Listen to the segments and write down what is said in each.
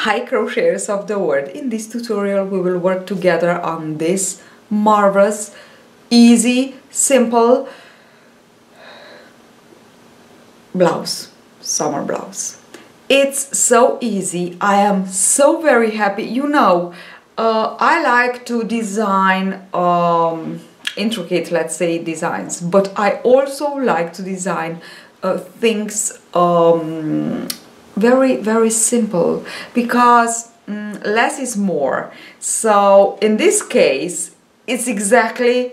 Hi crocheters of the world. In this tutorial we will work together on this marvelous, easy, simple blouse, summer blouse. It's so easy. I am so very happy. You know, I like to design intricate, let's say, designs, but I also like to design things very simple, because less is more. So in this case, it's exactly,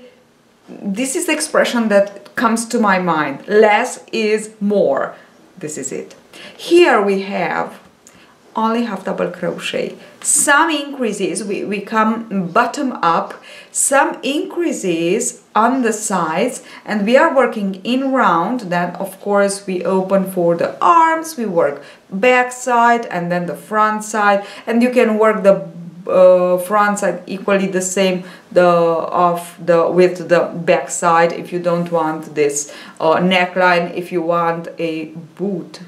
this is the expression that comes to my mind. Less is more. This is it. Here we have only half double crochet, some increases, we come bottom up, some increases on the sides, and we are working in round. Then of course we open for the arms, we work back side and then the front side, and you can work the front side equally the same with the back side if you don't want this neckline, if you want a boat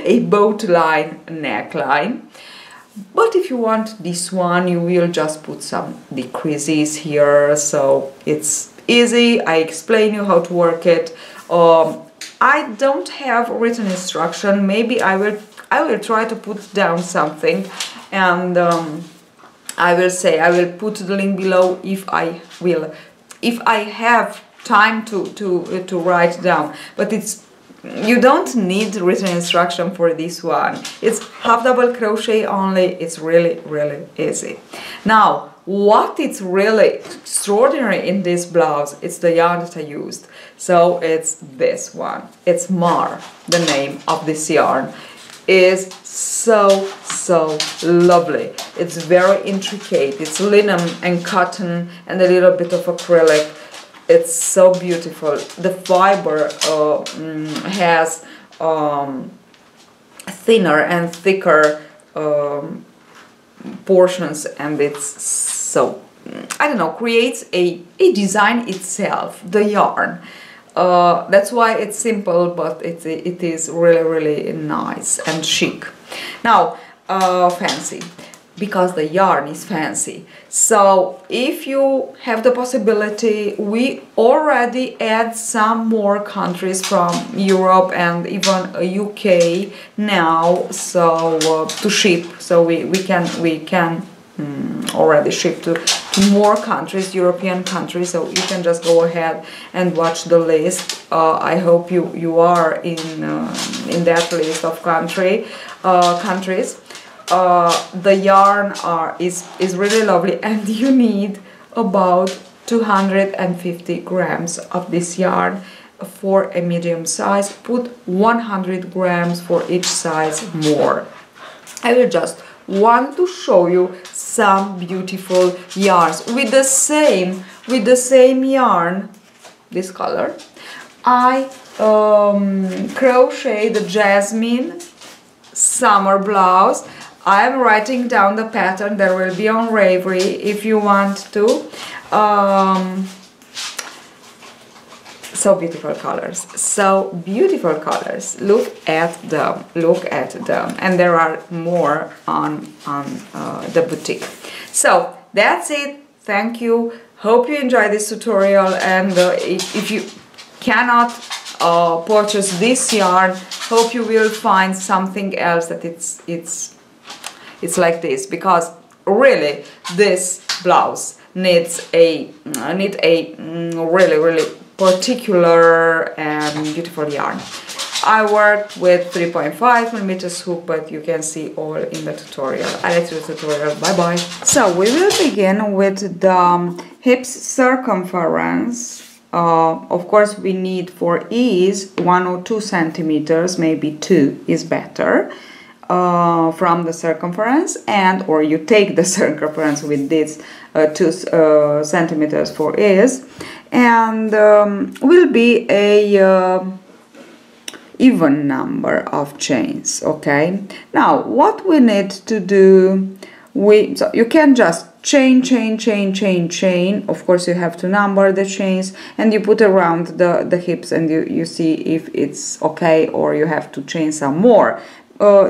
a boat line neckline. But if you want this one, you will just put some decreases here, so it's easy. I explain you how to work it. I don't have written instruction. Maybe I will try to put down something, and I will put the link below if I have time to write down. But you don't need written instruction for this one. It's half double crochet only. It's really easy. Now, what is really extraordinary in this blouse, it's the yarn that I used. So it's this one. It's Mar, the name of this yarn. Is so lovely. It's very intricate. It's linen and cotton and a little bit of acrylic. It's so beautiful. The fiber has thinner and thicker portions, and it's so, I don't know, creates a design itself, the yarn. That's why it's simple, but it is really nice and chic. Now, fancy, because the yarn is fancy. So if you have the possibility, we already add some more countries from Europe and even UK now, so to ship. So we can already ship to more countries, European countries. So you can just go ahead and watch the list. I hope you are in that list of countries. The yarn is really lovely, and you need about 250 grams of this yarn for a medium size. Put 100 grams for each size more. I will just want to show you some beautiful yarns with the same yarn, this color. I crochet the Jasmine summer blouse. I'm writing down the pattern. There will be on Raverly if you want to. So beautiful colors, look at them, and there are more on the boutique. So that's it. Thank you. Hope you enjoy this tutorial, and if you cannot purchase this yarn, hope you will find something else that it's like this, because really this blouse needs a really particular and beautiful yarn. I worked with 3.5mm hook, but you can see all in the tutorial. I like the tutorial. Bye bye. So we will begin with the hips circumference. Of course, we need for ease 1 or 2 centimeters, maybe 2 is better. From the circumference, or you take the circumference with this 2 centimeters for ease, and will be a even number of chains. Okay, now what we need to do, so you can just chain. Of course you have to number the chains, and you put around the hips, and you see if it's okay or you have to chain some more.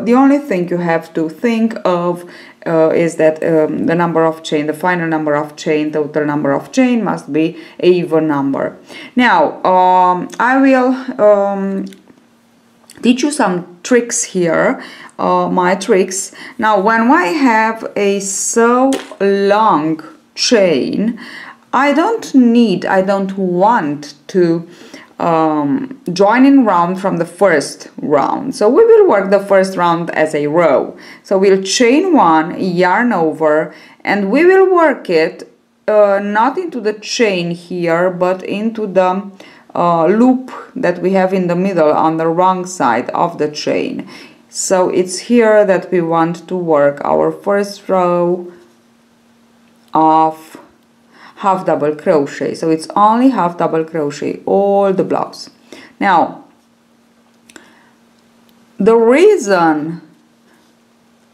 the only thing you have to think of is that the number of chain, the final number of chain, total number of chain must be an even number. Now I will teach you some tricks here, my tricks. Now when I have a so long chain, I don't want to join in round from the first round. So we will work the first round as a row. So we'll chain one, yarn over, and we will work it not into the chain here, but into the loop that we have in the middle on the wrong side of the chain. So it's here that we want to work our first row of half double crochet. So it's only half double crochet all the blouse. Now the reason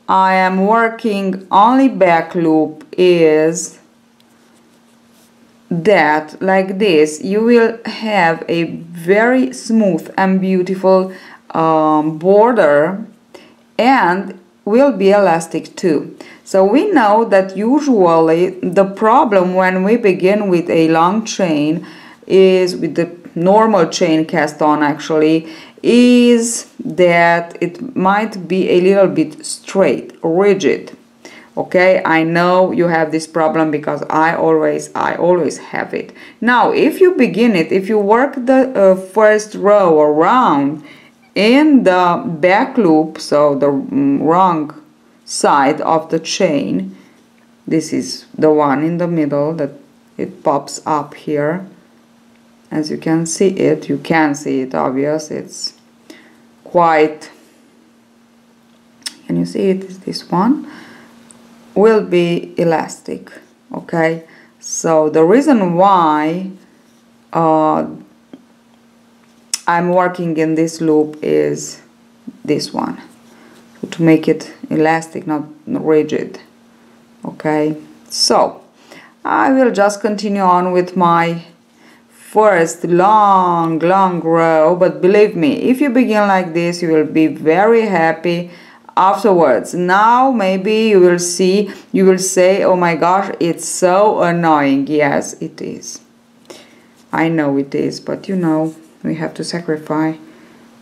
I am working only back loop is that like this you will have a very smooth and beautiful border, and will be elastic too. So we know that usually the problem when we begin with a long chain is with the normal chain cast on actually, is that it might be a little bit straight, rigid. Okay, I know you have this problem because I always have it. Now if you begin it, if you work the first row around in the back loop, so the wrong side of the chain, this is the one in the middle that it pops up here, as you can see it, obvious, it's quite, can you see it, is this one will be elastic. Okay, so the reason why I'm working in this loop is this one, to make it elastic, not rigid. Okay, so I will just continue on with my first long row, but believe me, if you begin like this, you will be very happy afterwards. Now maybe you will say, oh my gosh, it's so annoying. Yes, it is. I know it is, but you know, we have to sacrifice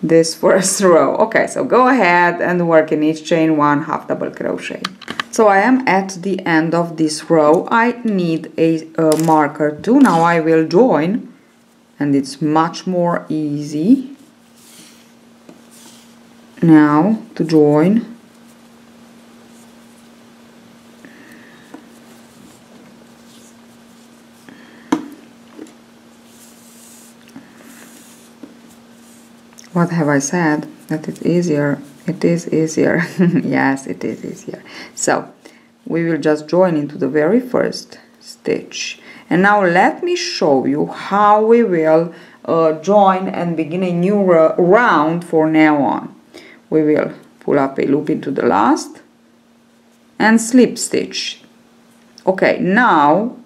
this first row. Okay, so go ahead and work in each chain one half double crochet. So I am at the end of this row. I need a marker too. Now I will join, and it's much more easy now to join. What have I said? That it's easier. It is easier. Yes, it is easier. So we will just join into the very first stitch. And now let me show you how we will join and begin a new round for now on. We will pull up a loop into the last and slip stitch. Okay, now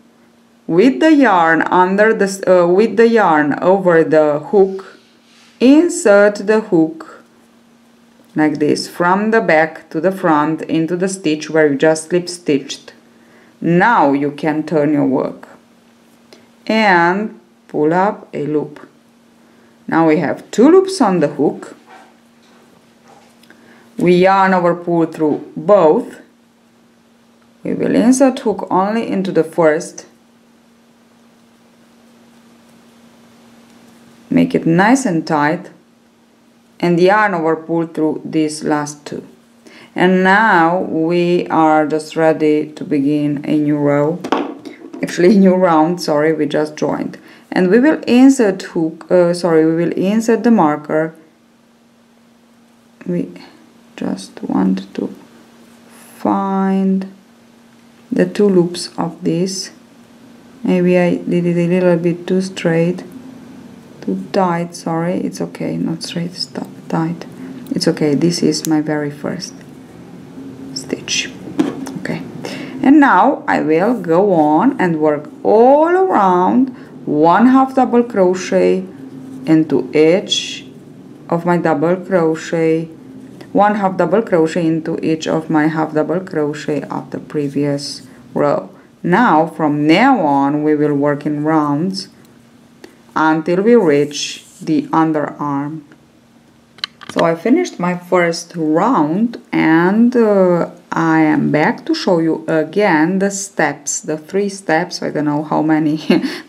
with the yarn under the with the yarn over the hook, insert the hook like this from the back to the front into the stitch where you just slip stitched. Now you can turn your work and pull up a loop. Now we have 2 loops on the hook. We yarn over, pull through both. We will insert hook only into the first. Make it nice and tight, and yarn over, pull through these last 2. And now we are just ready to begin a new row, actually a new round, sorry, we just joined. And we will insert hook, we will insert the marker. We just want to find the 2 loops of this. Maybe I did it a little bit too straight, too tight, sorry, it's okay, not straight, stop, tight. It's okay, this is my very first stitch. Okay, and now I will go on and work all around 1 half double crochet into each of my double crochet 1 half double crochet into each of my half double crochet of the previous row. Now from now on we will work in rounds until we reach the underarm. So I finished my first round, and I am back to show you again the steps, the 3 steps, I don't know how many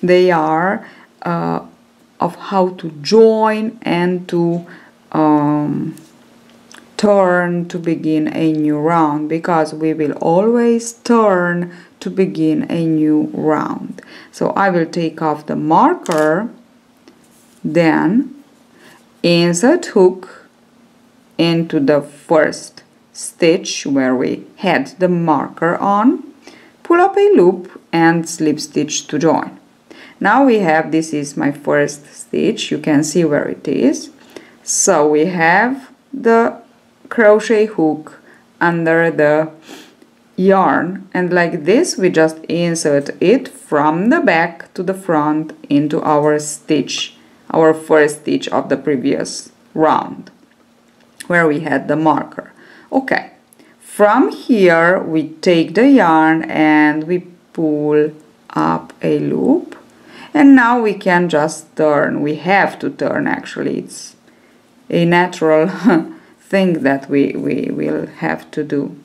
they are, of how to join and to turn to begin a new round, because we will always turn to begin a new round. So I will take off the marker, then insert hook into the first stitch where we had the marker on, pull up a loop and slip stitch to join. Now we have, this is my first stitch, you can see where it is. So we have the crochet hook under the yarn, and like this we just insert it from the back to the front into our stitch, our first stitch of the previous round where we had the marker. Okay, from here we take the yarn and we pull up a loop, and now we can just turn. We have to turn, actually, it's a natural thing that we will have to do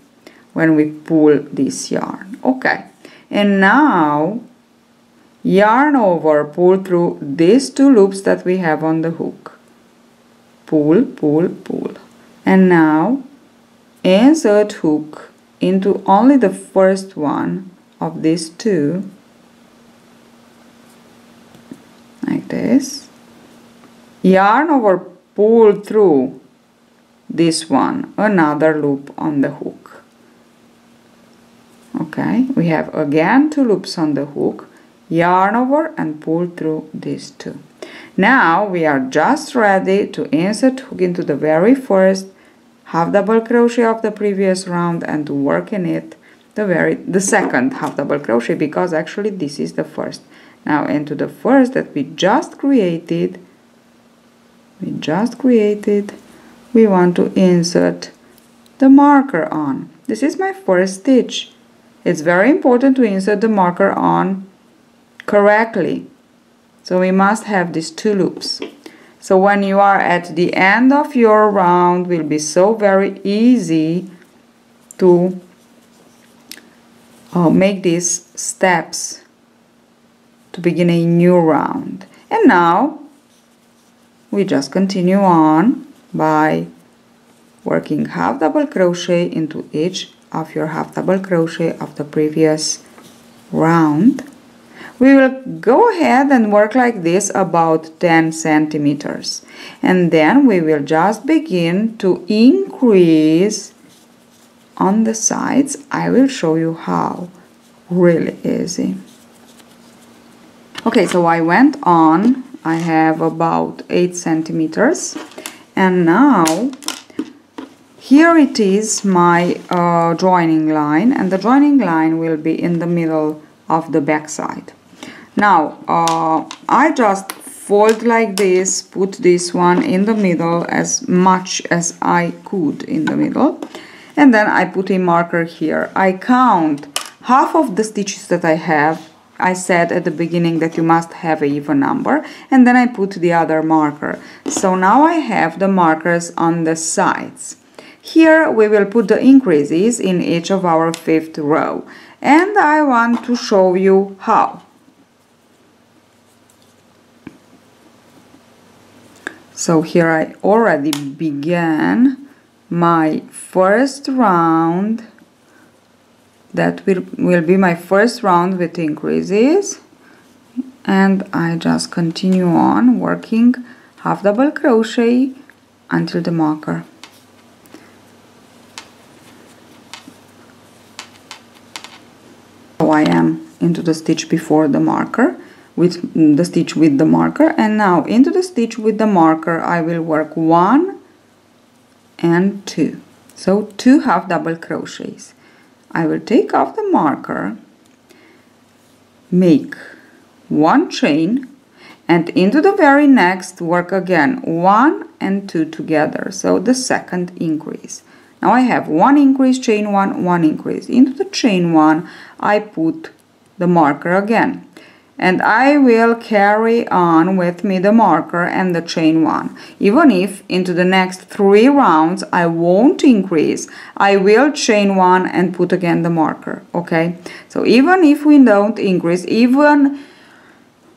when we pull this yarn. Okay, and now yarn over, pull through these 2 loops that we have on the hook, pull, pull, pull, and now insert hook into only the first one of these 2, like this, yarn over, pull through this one, another loop on the hook. Okay, we have again 2 loops on the hook, yarn over and pull through these 2. Now we are just ready to insert hook into the very first half double crochet of the previous round and to work in it the second half double crochet, because actually this is the first. Now into the first that we just created, we want to insert the marker on. This is my first stitch. It's very important to insert the marker on correctly. So we must have these 2 loops. So when you are at the end of your round, it will be so very easy to make these steps to begin a new round. And now we just continue on by working half double crochet into each of your half double crochet of the previous round. We will go ahead and work like this about 10 centimeters, and then we will just begin to increase on the sides. I will show you how, really easy. Okay, so I went on, I have about 8 centimeters, and now here it is my joining line, and the joining line will be in the middle of the back side. Now I just fold like this, put this one in the middle as much as I could in the middle, and then I put a marker here. I count half of the stitches that I have. I said at the beginning that you must have an even number, and then I put the other marker. So now I have the markers on the sides. Here we will put the increases in each of our 5th row, and I want to show you how. So here I already began my first round. That will be my first round with increases, and I just continue on working half double crochet until the marker. So I am into the stitch before the marker, with the stitch with the marker, and now into the stitch with the marker I will work 1 and 2. So 2 half double crochets. I will take off the marker, make 1 chain, and into the very next work again 1 and 2 together, so the second increase. Now I have 1 increase, chain 1, 1 increase. Into the chain 1 I put the marker again, and I will carry on with me the marker and the chain 1. Even if into the next 3 rounds I won't increase, I will chain 1 and put again the marker, okay? So even if we don't increase, even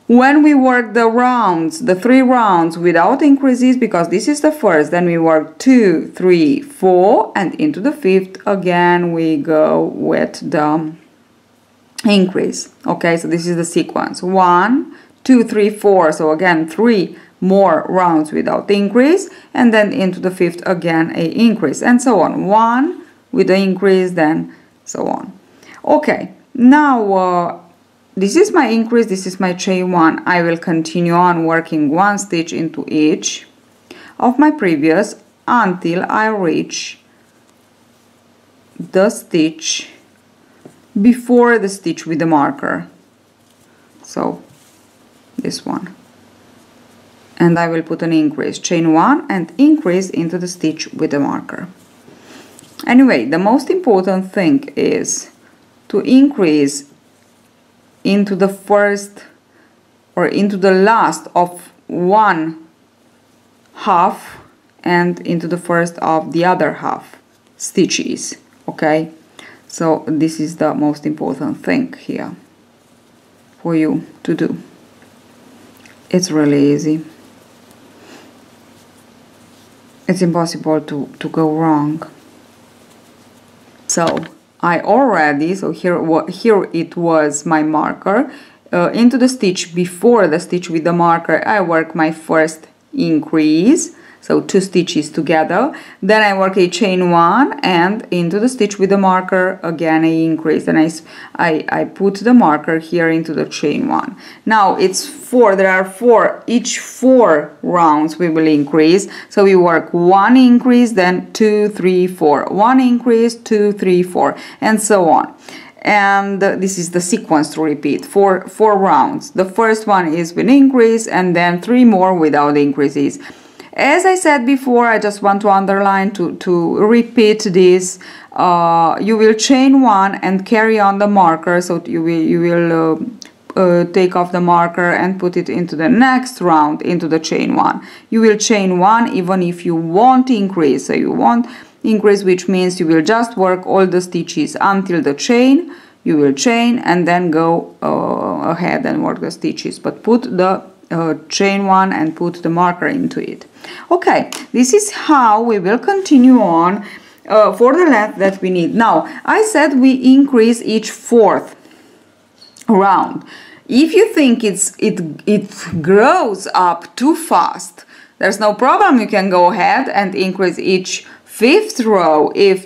when we work the rounds, the 3 rounds without increases, because this is the first, then we work 2, 3, 4, and into the 5th again we go with the increase. Okay, so this is the sequence: 1, 2, 3, 4. So again 3 more rounds without increase, and then into the 5th again a increase, and so on. 1 with the increase, then so on. Okay, now this is my increase, this is my chain 1. I will continue on working 1 stitch into each of my previous until I reach the stitch before the stitch with the marker, so this one, and I will put an increase, chain 1 and increase into the stitch with the marker. Anyway, the most important thing is to increase into the first or into the last of one half and into the first of the other half stitches, okay? So this is the most important thing here for you to do. It's really easy. It's impossible to go wrong. So I already, so here it was my marker. Into the stitch before the stitch with the marker I work my first increase, so 2 stitches together, then I work a chain 1 and into the stitch with the marker again a increase, and I put the marker here into the chain 1. Now it's 4, there are 4, each 4 rounds we will increase, so we work 1 increase, then 2, 3, 4, 1 increase, 2, 3, 4, and so on. And this is the sequence to repeat, 4 rounds. The first one is with increase, and then 3 more without increases. As I said before, I just want to underline to repeat this. You will chain 1 and carry on the marker, so you will take off the marker and put it into the next round into the chain 1. You will chain 1 even if you won't increase, so you won't increase, which means you will just work all the stitches until the chain. You will chain and then go ahead and work the stitches, but put the chain 1 and put the marker into it. Okay, this is how we will continue on for the length that we need. Now I said we increase each 4th round. If you think it grows up too fast, there's no problem, you can go ahead and increase each 5th row if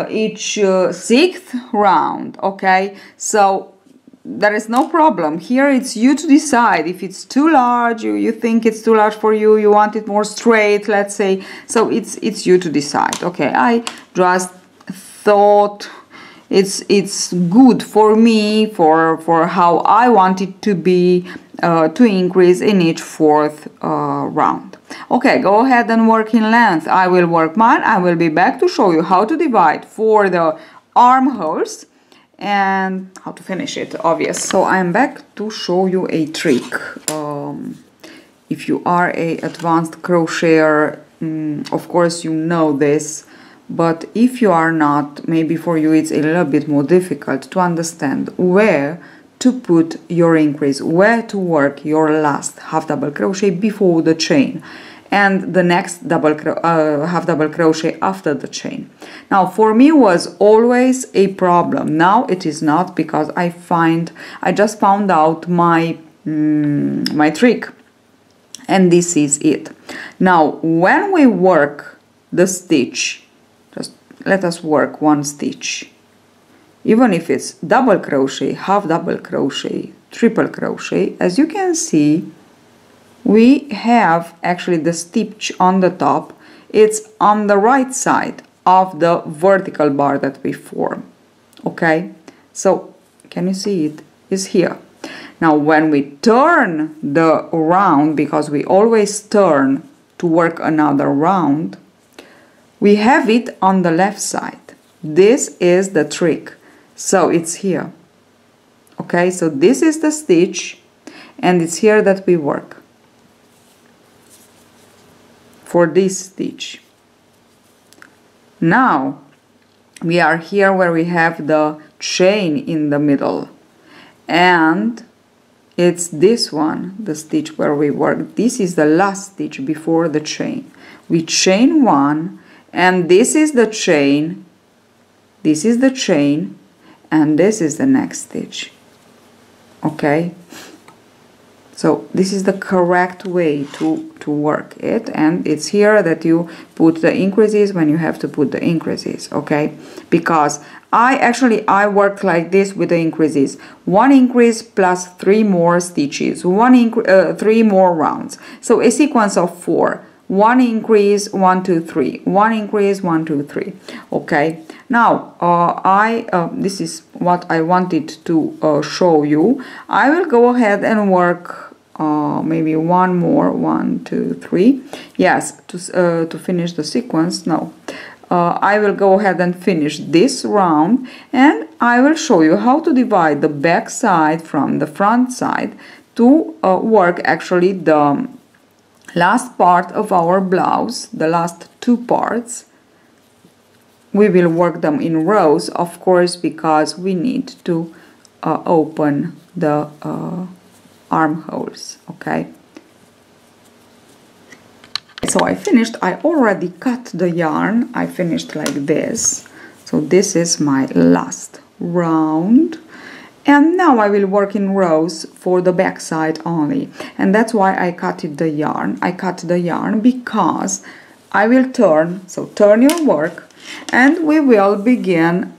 each 6th round, okay? So there is no problem. Here it's you to decide if it's too large, you think it's too large for you, you want it more straight, let's say. So it's you to decide. Okay, I just thought it's good for me, for how I want it to be, to increase in each 4th round. Okay, go ahead and work in length. I will work mine. I will be back to show you how to divide for the armholes and how to finish it, obvious. So I'm back to show you a trick. If you are a advanced crocheter, of course you know this, but if you are not, maybe for you it's a little bit more difficult to understand where to put your increase, where to work your last half double crochet before the chain and the next half double crochet after the chain. Now for me was always a problem. Now it is not, because I just found out my my trick, and this is it. Now when we work the stitch, just let us work 1 stitch, even if it's double crochet, half double crochet, triple crochet. As you can see, we have actually the stitch on the top. It's on the right side of the vertical bar that we form. Okay, so can you see it? It's here. Now when we turn the round, because we always turn to work another round, we have it on the left side. This is the trick. So it's here. Okay, so this is the stitch, and it's here that we work for this stitch. Now we are here where we have the chain in the middle, and it's this one, the stitch where we work. This is the last stitch before the chain. We chain one, and this is the chain, this is the chain, and this is the next stitch. Okay, so this is the correct way to work it, and it's here that you put the increases when you have to put the increases. Okay, because I work like this with the increases: 1 increase plus 3 more stitches, 3 more rounds, so a sequence of 4. 1 increase, 1 2 3, 1 increase, 1 2 3. Okay, now this is what I wanted to show you. I will go ahead and work maybe one more, 1 2 3, yes, to finish the sequence. No, I will go ahead and finish this round, and I will show you how to divide the back side from the front side to work actually the last part of our blouse. The last 2 parts, we will work them in rows, of course, because we need to open the armholes. Okay, so I finished. I already cut the yarn. I finished like this. So this is my last round, and now I will work in rows for the back side only, and that's why I cut the yarn. I cut the yarn because I will turn, so turn your work, and we will begin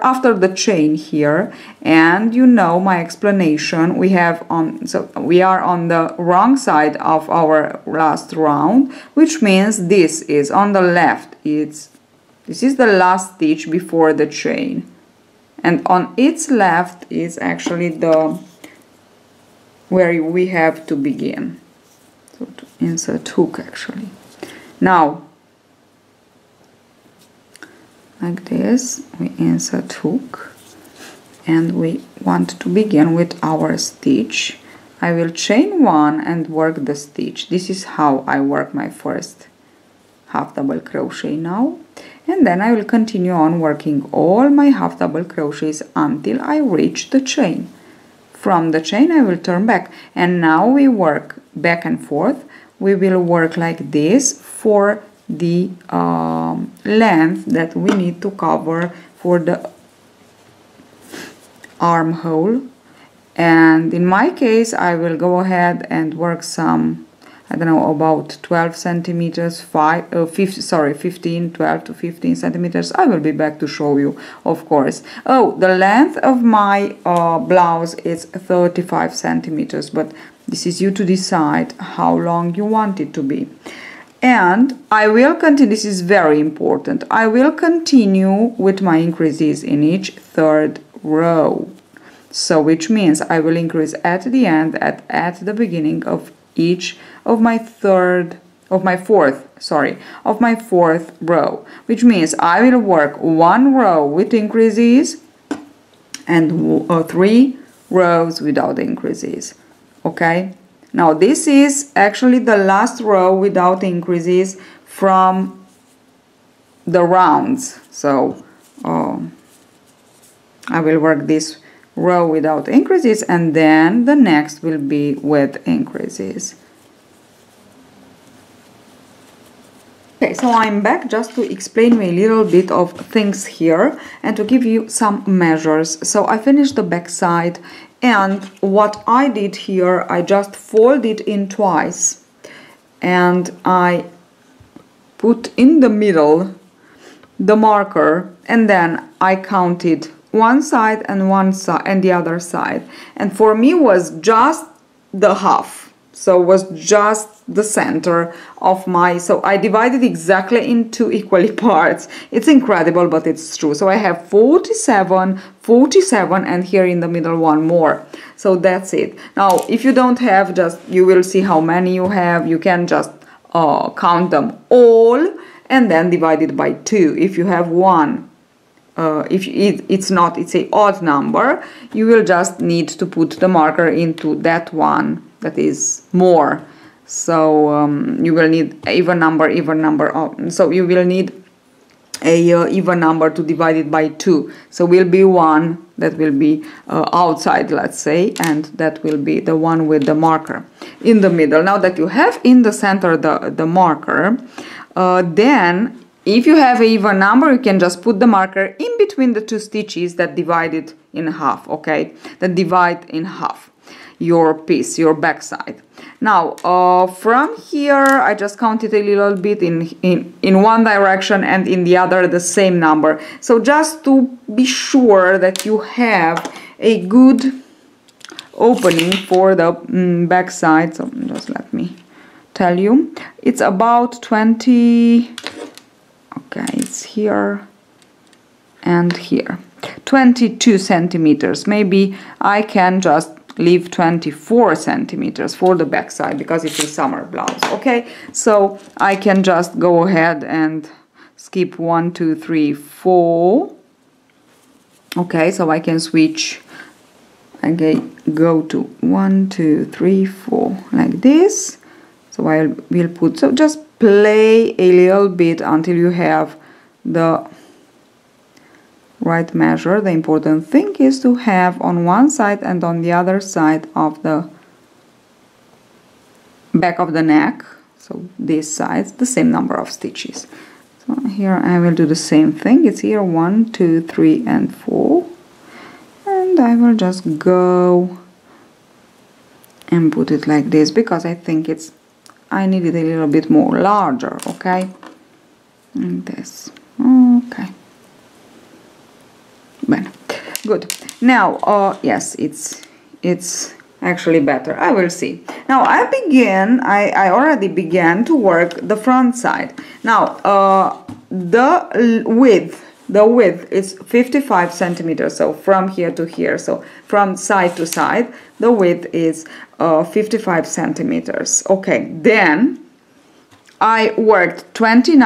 after the chain here. And you know my explanation, we have so we are on the wrong side of our last round, which means this is on the left. This is the last stitch before the chain, and on its left is actually where we have to begin. So to insert hook actually. Now like this, we insert hook, and we want to begin with our stitch. I will chain 1 and work the stitch. This is how I work my first half double crochet now, and then I will continue on working all my half double crochets until I reach the chain. From the chain I will turn back, and now we work back and forth. We will work like this for the length that we need to cover for the armhole. And in my case I will go ahead and work some, I don't know, about 12 centimeters, 15, 12 to 15 centimeters. I will be back to show you, of course. Oh, the length of my blouse is 35 centimeters, but this is you to decide how long you want it to be. And I will continue, this is very important, I will continue with my increases in each 3rd row. So which means I will increase at the end, at the beginning of each of my 4th row, which means I will work 1 row with increases and 3 rows without increases. Okay, now this is actually the last row without increases from the rounds. So I will work this row without increases, and then the next will be with increases. Okay, so I'm back just to explain you a little bit of things here and to give you some measures. So I finished the back side, and what I did here, I just folded in twice, and I put in the middle the marker, and then I counted one side and the other side, and for me was just the half. so was just the center of my, so I divided exactly into equally parts. It's incredible, but it's true. So I have 47, 47, and here in the middle one more. So that's it. Now if you don't have, just you will see how many you have. You can just count them all and then divide it by 2. If you have one, if it's not, it's a odd number, you will just need to put the marker into that one that is more. So you will need even number. So you will need a even number to divide it by 2. So will be one that will be outside, let's say, and that will be the one with the marker in the middle. Now that you have in the center the marker, then if you have an even number, you can just put the marker in between the 2 stitches that divide it in half, okay? That divide in half your piece, your back side. Now, from here, I just counted a little bit in one direction and in the other the same number. So just to be sure that you have a good opening for the back side, so just let me tell you, it's about 20, okay, it's here and here, 22 centimeters. Maybe I can just leave 24 centimeters for the back side because it's a summer blouse, okay? So I can just go ahead and skip 1, 2, 3, 4. Okay, so I can switch, okay, go to 1, 2, 3, 4 like this. So I will put, so just play a little bit until you have the right measure. The important thing is to have on one side and on the other side of the back of the neck, so this side, the same number of stitches. So here I will do the same thing. It's here 1, 2, 3, and 4, and I will just go and put it like this because I think it's, I need it a little bit more larger, okay? Like this, okay. Bueno. Good. Now, yes, it's actually better. I will see. Now I already began to work the front side. Now, the width is 55 centimeters. So from here to here. So from side to side, the width is 55 centimeters. Okay. Then I worked 20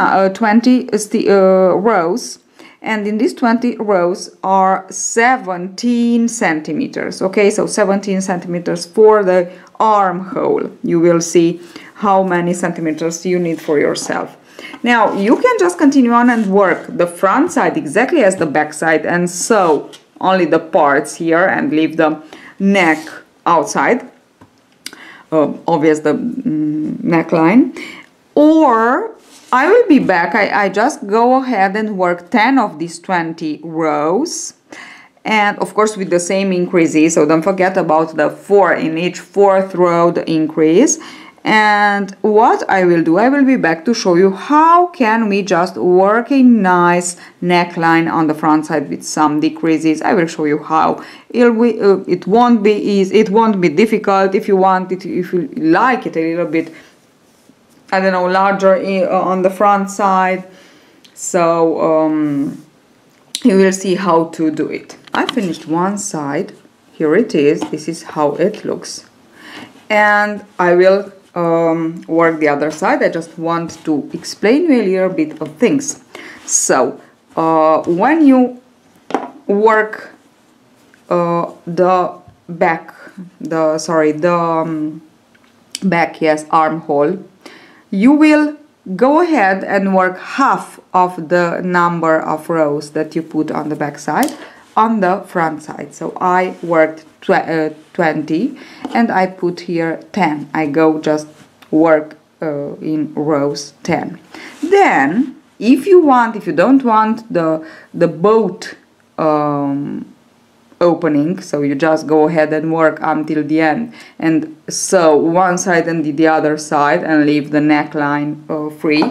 rows. And in these 20 rows are 17 centimeters, okay? So 17 centimeters for the armhole. You will see how many centimeters you need for yourself. Now, you can just continue on and work the front side exactly as the back side and sew only the parts here and leave the neck outside. Obvious the neckline. Or I will be back. I just go ahead and work 10 of these 20 rows, and of course with the same increases, so don't forget about the 4 in each 4th row, the increase. And what I will do, I will be back to show you how can we just work a nice neckline on the front side with some decreases. I will show you how. It won't be easy, it won't be difficult. If you want it, if you like it a little bit, I don't know, larger on the front side, so you will see how to do it. I finished one side. Here it is. This is how it looks, and I will work the other side. I just want to explain you a little bit of things. So when you work the back, back, yes, armhole, you will go ahead and work half of the number of rows that you put on the back side on the front side. So I worked 20 and I put here 10. I go just work in rows 10. Then if you don't want the boat opening, so you just go ahead and work until the end and sew one side and the other side and leave the neckline free,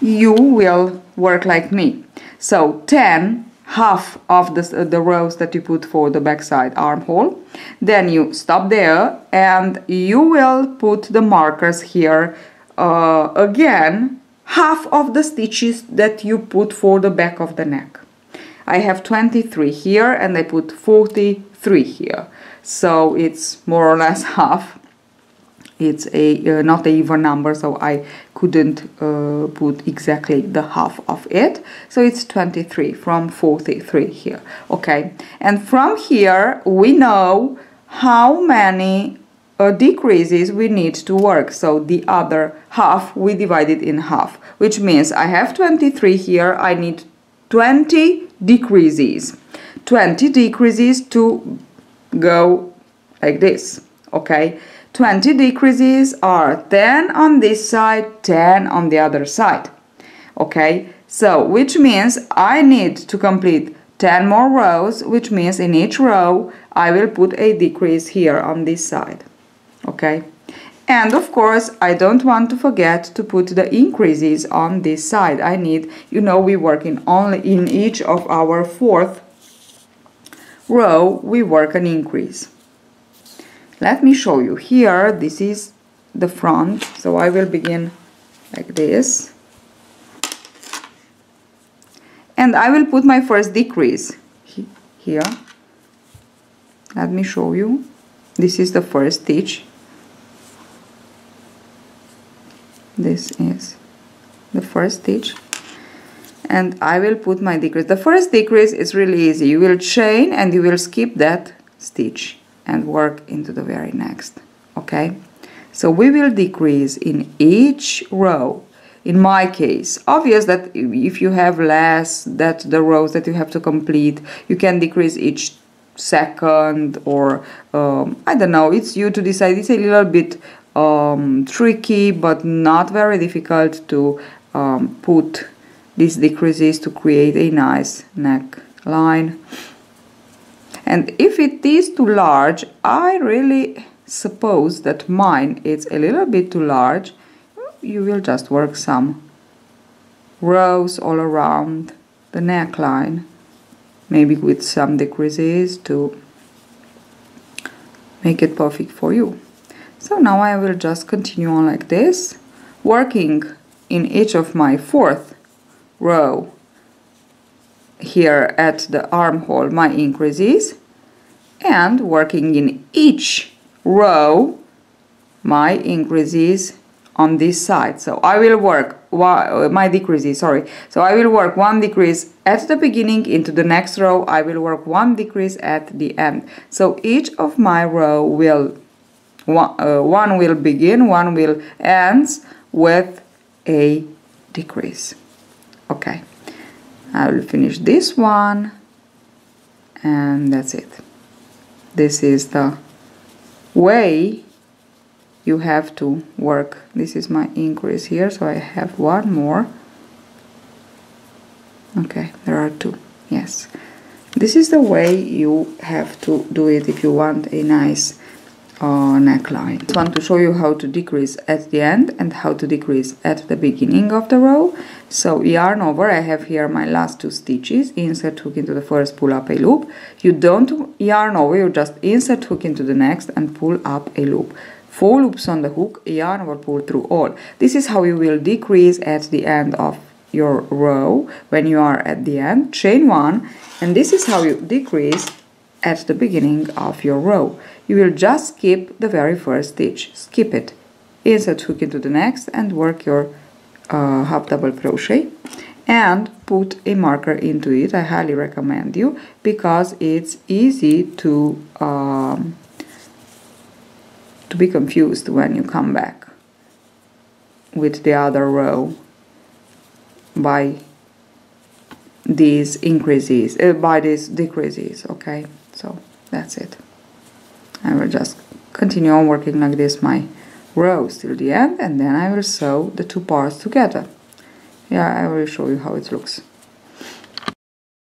you will work like me. So 10 half of the rows that you put for the backside armhole. Then you stop there and you will put the markers here again, half of the stitches that you put for the back of the neck. I have 23 here and I put 43 here, so it's more or less half. It's a not an even number, so I couldn't put exactly the half of it, so it's 23 from 43 here. Okay, and from here we know how many decreases we need to work, so the other half we divide it in half, which means I have 23 here, I need 20 decreases. 20 decreases to go like this. Okay, 20 decreases are 10 on this side, 10 on the other side. Okay, so which means I need to complete 10 more rows, which means in each row I will put a decrease here on this side. Okay, and of course I don't want to forget to put the increases on this side. I need, you know, we work only in each of our 4th row we work an increase. Let me show you here. This is the front, so I will begin like this and I will put my first decrease here. Let me show you. This is the first stitch. This is the first stitch and I will put my decrease. The first decrease is really easy. You will chain and you will skip that stitch and work into the very next. Okay, so we will decrease in each row. In my case, obvious that if you have less, that the rows that you have to complete, you can decrease each second, or I don't know, it's you to decide. It's a little bit tricky but not very difficult to put these decreases to create a nice neckline. And if it is too large, I really suppose that mine is a little bit too large, you will just work some rows all around the neckline, maybe with some decreases to make it perfect for you. So now I will just continue on like this, working in each of my 4th row here at the armhole my increases, and working in each row my increases on this side. So I will work my decreases, sorry. So I will work 1 decrease at the beginning, into the next row I will work 1 decrease at the end. So each of my row will one will begin, one will ends with a decrease. Okay, I will finish this one and that's it. This is the way you have to work. This is my increase here, so I have 1 more. Okay, there are 2. Yes, this is the way you have to do it if you want a nice neckline. I want to show you how to decrease at the end and how to decrease at the beginning of the row. So yarn over, I have here my last 2 stitches, insert hook into the first, pull up a loop. You don't yarn over, you just insert hook into the next and pull up a loop. 4 loops on the hook, yarn over, pull through all. This is how you will decrease at the end of your row. When you are at the end, chain 1, and this is how you decrease at the beginning of your row. You will just skip the very first stitch, skip it, insert hook into the next and work your half double crochet and put a marker into it. I highly recommend you, because it's easy to be confused when you come back with the other row by these increases, by these decreases. Okay, so that's it. I will just continue on working like this my rows till the end, and then I will sew the 2 parts together. Yeah, I will show you how it looks.